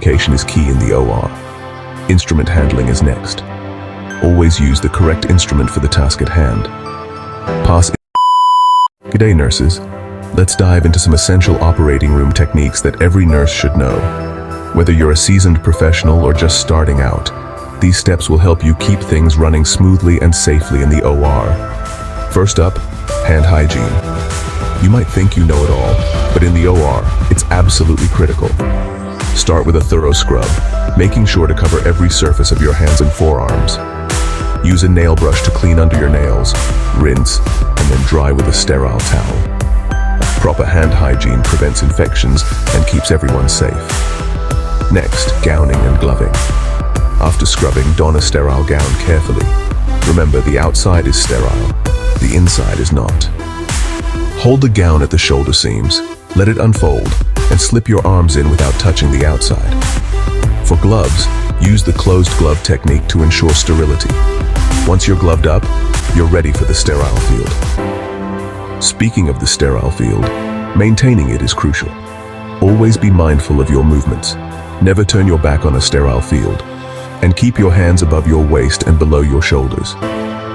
Communication is key in the OR. Instrument handling is next. Always use the correct instrument for the task at hand. Good day, nurses. Let's dive into some essential operating room techniques that every nurse should know. Whether you're a seasoned professional or just starting out, these steps will help you keep things running smoothly and safely in the OR. First up, hand hygiene. You might think you know it all, but in the OR, it's absolutely critical. Start with a thorough scrub, making sure to cover every surface of your hands and forearms. Use a nail brush to clean under your nails, rinse, and then dry with a sterile towel. Proper hand hygiene prevents infections and keeps everyone safe. Next, gowning and gloving. After scrubbing, don a sterile gown carefully. Remember, the outside is sterile, the inside is not. Hold the gown at the shoulder seams, let it unfold, and slip your arms in without touching the outside. For gloves, use the closed glove technique to ensure sterility. Once you're gloved up, you're ready for the sterile field. Speaking of the sterile field, maintaining it is crucial. Always be mindful of your movements. Never turn your back on a sterile field. And keep your hands above your waist and below your shoulders.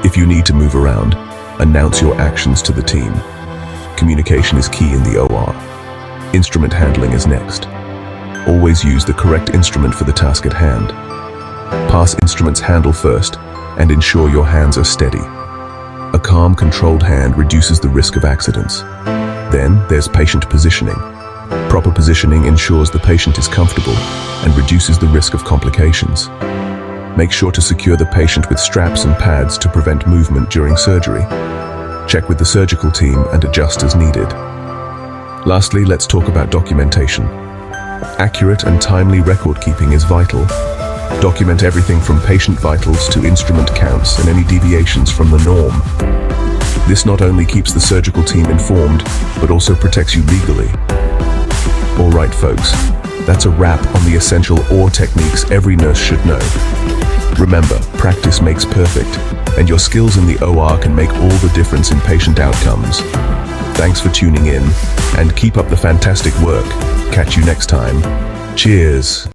If you need to move around, announce your actions to the team. Communication is key in the OR. Instrument handling is next. Always use the correct instrument for the task at hand. Pass instrument's handle first and ensure your hands are steady. A calm, controlled hand reduces the risk of accidents. Then there's patient positioning. Proper positioning ensures the patient is comfortable and reduces the risk of complications. Make sure to secure the patient with straps and pads to prevent movement during surgery. Check with the surgical team and adjust as needed. Lastly, let's talk about documentation. Accurate and timely record keeping is vital. Document everything from patient vitals to instrument counts and any deviations from the norm. This not only keeps the surgical team informed, but also protects you legally. All right, folks, that's a wrap on the essential OR techniques every nurse should know. Remember, practice makes perfect, and your skills in the OR can make all the difference in patient outcomes. Thanks for tuning in, and keep up the fantastic work. Catch you next time. Cheers.